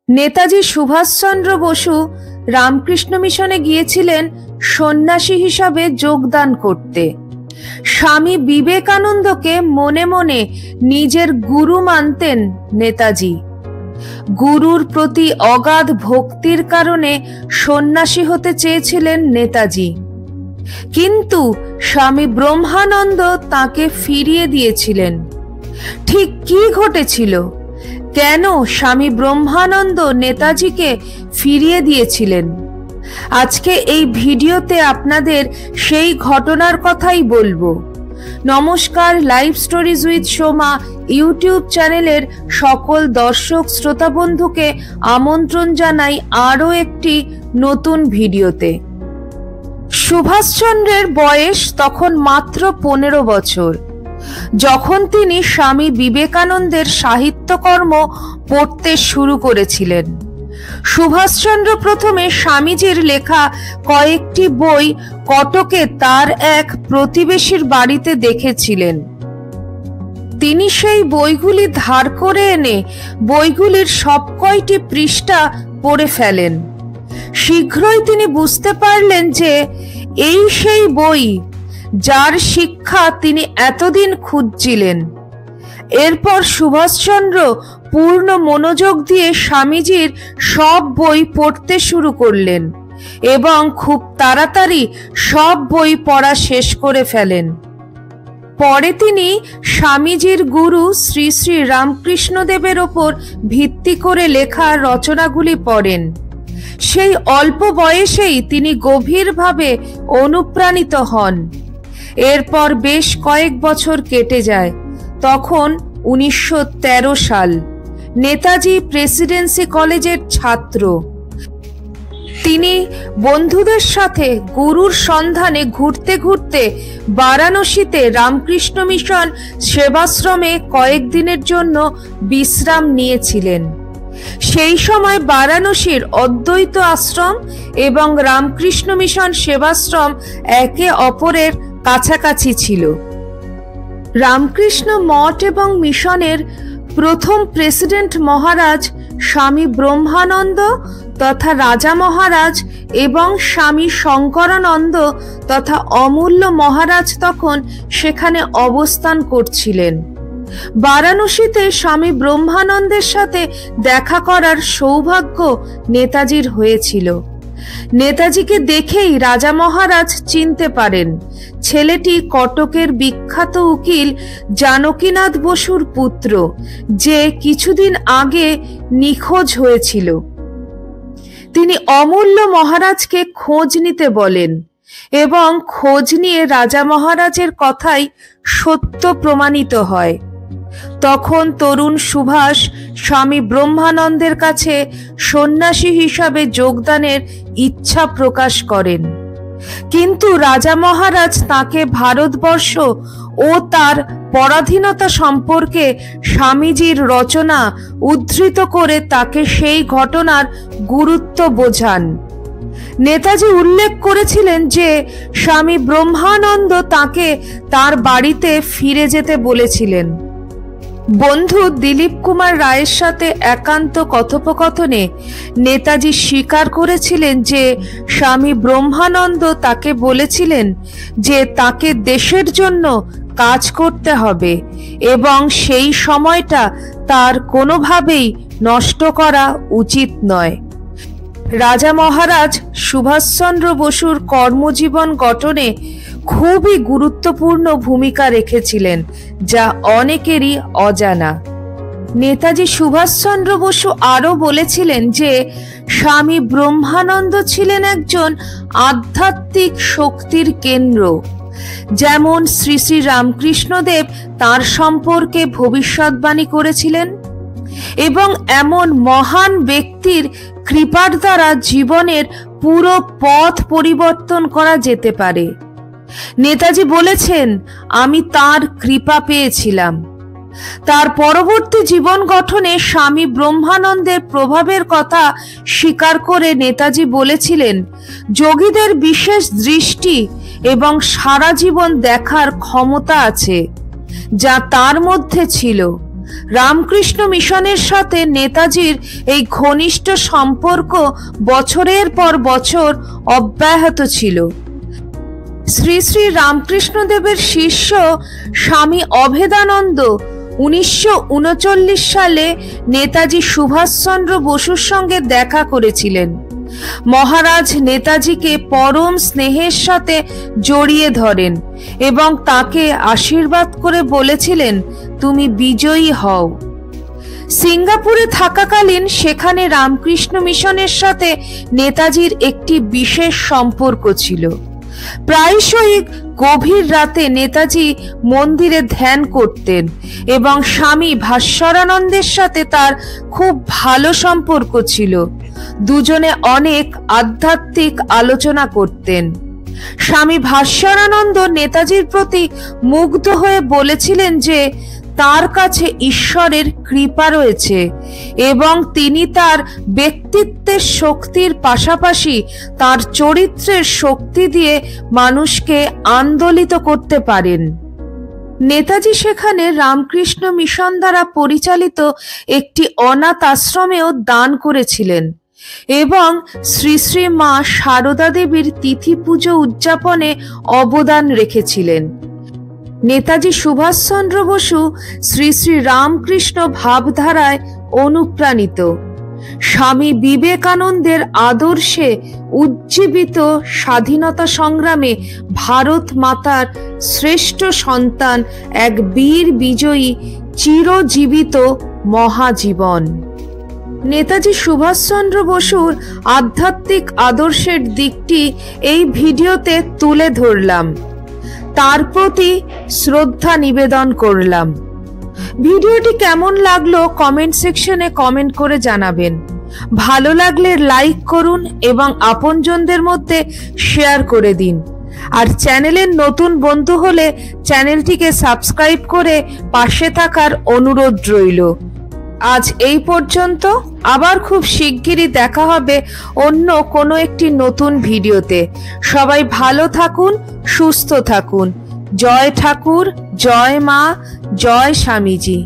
নেতাজি সুভাষচন্দ্র বসু রামকৃষ্ণ মিশনে গিয়েছিলেন সন্ন্যাসী হিসাবে যোগদান করতে। স্বামী বিবেকানন্দকে মনে মনে নিজের গুরু মানতেন নেতাজি। গুরুর প্রতি অগাধ ভক্তির কারণে সন্ন্যাসী হতে চেয়েছিলেন নেতাজি, কিন্তু স্বামী ব্রহ্মানন্দ তাকে ফিরিয়ে দিয়েছিলেন। ঠিক কি ঘটেছিল? কেন স্বামী ব্রহ্মানন্দ নেতাজিকে ফিরিয়ে দিয়েছিলেন? আজকে এই ভিডিওতে আপনাদের সেই ঘটনার কথাই বলবো। নমস্কার, live stories with Soma YouTube চ্যানেলের সকল দর্শক শ্রোতা বন্ধুকে আমন্ত্রণ জানাই আরও একটি নতুন ভিডিওতে। সুভাষচন্দ্রের বয়স তখন মাত্র 15 বছর, যখন তিনি স্বামী বিবেকানন্দের সাহিত্যকর্ম পড়তে শুরু করেছিলেন। সুভাষচন্দ্র প্রথমে স্বামীজির লেখা কয়েকটি বই কটকে তার এক প্রতিবেশীর বাড়িতে দেখেছিলেন। তিনি সেই বইগুলি ধার করে এনে বইগুলির সব কয়টি পৃষ্ঠা পড়ে ফেলেন। শীঘ্রই তিনি বুঝতে পারলেন যে এই সেই বই যার শিক্ষা তিনি এতদিন খুঁজছিলেন। এরপর সুভাষচন্দ্র পূর্ণ মনোযোগ দিয়ে স্বামীজির সব বই পড়তে শুরু করলেন এবং খুব তাড়াতাড়ি সব বই পড়া শেষ করে ফেলেন। পরে তিনি স্বামীজির গুরু শ্রী শ্রী রামকৃষ্ণদেবের ওপর ভিত্তি করে লেখা রচনাগুলি পড়েন। সেই অল্প বয়সেই তিনি গভীরভাবে অনুপ্রাণিত হন। এরপর বেশ কয়েক বছর কেটে যায়। তখন 1913 সাল। নেতাজি প্রেসিডেন্সি কলেজের ছাত্র। তিনি বন্ধুদের সাথে গুরুর সন্ধানে ঘুরতে ঘুরতে বারাণসীতে রামকৃষ্ণ মিশন সেবাশ্রমে কয়েকদিনের জন্য বিশ্রাম নিয়েছিলেন। সেই সময় বারাণসীর অদ্বৈত আশ্রম এবং রামকৃষ্ণ মিশন সেবাশ্রম একে অপরের কাছাকাছি ছিল। রামকৃষ্ণ মঠ এবং মিশনের প্রথম প্রেসিডেন্ট মহারাজ স্বামী ব্রহ্মানন্দ তথা রাজা মহারাজ এবং স্বামী শঙ্করানন্দ তথা অমূল্য মহারাজ তখন সেখানে অবস্থান করছিলেন। বারাণসীতে স্বামী ব্রহ্মানন্দের সাথে দেখা করার সৌভাগ্য নেতাজির হয়েছিল। নেতাজিকে দেখেই রাজা মহারাজ চিনতে পারেন ছেলেটি কটকের বিখ্যাত উকিল জানকীনাথ বসুর পুত্র, যে কিছুদিন আগে নিখোঁজ হয়েছিল। তিনি অমূল্য মহারাজকে খোঁজ নিতে বলেন এবং খোঁজ নিয়ে রাজা মহারাজের কথাই সত্য প্রমাণিত হয়। তখন তরুণ সুভাষ স্বামী ব্রহ্মানন্দের কাছে সন্ন্যাসী হিসাবে যোগদানের ইচ্ছা প্রকাশ করেন, কিন্তু রাজা মহারাজ তাকে ভারতবর্ষ ও তার পরাধীনতা সম্পর্কে স্বামীজির রচনা উদ্ধৃত করে তাকে সেই ঘটনার গুরুত্ব বোঝান। নেতাজি উল্লেখ করেছিলেন যে স্বামী ব্রহ্মানন্দ তাকে তার বাড়িতে ফিরে যেতে বলেছিলেন। বন্ধু দিলীপ কুমার রায়ের সাথে একান্ত কথোপকথনে নেতাজি স্বীকার করেছিলেন যে স্বামী ব্রহ্মানন্দ তাকে বলেছিলেন যে তাকে দেশের জন্য কাজ করতে হবে এবং সেই সময়টা তার কোনোভাবেই নষ্ট করা উচিত নয়। রাজা মহারাজ সুভাষচন্দ্র বসুর কর্মজীবন গঠনে খুবই গুরুত্বপূর্ণ ভূমিকা রেখেছিলেন, যা অনেকেরই অজানা। নেতাজি সুভাষচন্দ্র বসু আরও বলেছিলেন যে স্বামী ব্রহ্মানন্দ ছিলেন একজন আধ্যাত্মিক শক্তির কেন্দ্র। যেমন শ্রী শ্রী রামকৃষ্ণদেব তাঁর সম্পর্কে ভবিষ্যৎবাণী করেছিলেন এবং এমন মহান ব্যক্তির কৃপার দ্বারা জীবনের পুরো পথ পরিবর্তন করা যেতে পারে। নেতাজি বলেছেন, আমি তার কৃপা পেয়েছিলাম। তার পরবর্তী জীবন গঠনে স্বামী ব্রহ্মানন্দের প্রভাবের কথা স্বীকার করে নেতাজি বলেছিলেন, যোগীদের বিশেষ দৃষ্টি এবং সারা জীবন দেখার ক্ষমতা আছে, যা তার মধ্যে ছিল। রামকৃষ্ণ মিশনের সাথে নেতাজির এই ঘনিষ্ঠ সম্পর্ক বছরের পর বছর অব্যাহত ছিল। শ্রী শ্রী রামকৃষ্ণদেবের শিষ্য স্বামী অভেদানন্দ 1939 সালে নেতাজি সুভাষচন্দ্র বসুর সঙ্গে দেখা করেছিলেন। মহারাজ নেতাজিকে পরম স্নেহের সাথে জড়িয়ে ধরেন এবং তাকে আশীর্বাদ করে বলেছিলেন, তুমি বিজয়ী হও। সিঙ্গাপুরে থাকাকালীন সেখানে রামকৃষ্ণ মিশনের সাথে নেতাজির একটি বিশেষ সম্পর্ক ছিল। প্রায়শই গভীর রাতে নেতাজি মন্দিরে ধ্যান করতেন এবং স্বামী ভাস্বরানন্দের সাথে তার খুব ভালো সম্পর্ক ছিল। দুজনে অনেক আধ্যাত্মিক আলোচনা করতেন। স্বামী ভাস্বরানন্দ নেতাজির প্রতি মুগ্ধ হয়ে বলেছিলেন যে তার কাছে ঈশ্বরের কৃপা রয়েছে এবং তিনি তার ব্যক্তিত্বের শক্তির পাশাপাশি তার চরিত্রের শক্তি দিয়ে মানুষকে আন্দোলিত করতে পারেন। নেতাজি সেখানে রামকৃষ্ণ মিশন দ্বারা পরিচালিত একটি অনাথ আশ্রমেও দান করেছিলেন এবং শ্রী শ্রী মা সারদা দেবীর তিথি পুজো উদযাপনে অবদান রেখেছিলেন। নেতাজি সুভাষচন্দ্র বসু শ্রী শ্রী রামকৃষ্ণ ভাবধারায় অনুপ্রাণিত। স্বামী বিবেকানন্দের আদর্শে উজ্জীবিত স্বাধীনতা সংগ্রামে ভারত মাতার শ্রেষ্ঠ সন্তান এক বীর বিজয়ী চিরজীবিত মহাজীবন। নেতাজি সুভাষচন্দ্র বসুর আধ্যাত্মিক আদর্শের দিকটি এই ভিডিওতে তুলে ধরলাম, তার প্রতি শ্রদ্ধা নিবেদন করলাম। ভিডিওটি কেমন লাগলো কমেন্ট সেকশনে কমেন্ট করে জানাবেন। ভালো লাগলে লাইক করুন এবং আপনজনদের মধ্যে শেয়ার করে দিন। আর চ্যানেলের নতুন বন্ধু হলে চ্যানেলটিকে সাবস্ক্রাইব করে পাশে থাকার অনুরোধ রইল। আজ এই পর্যন্ত, আবার খুব শিগগিরই দেখা হবে অন্য কোনো একটি নতুন ভিডিওতে। সবাই ভালো থাকুন, সুস্থ থাকুন। জয় ঠাকুর, জয় মা, জয় স্বামীজি।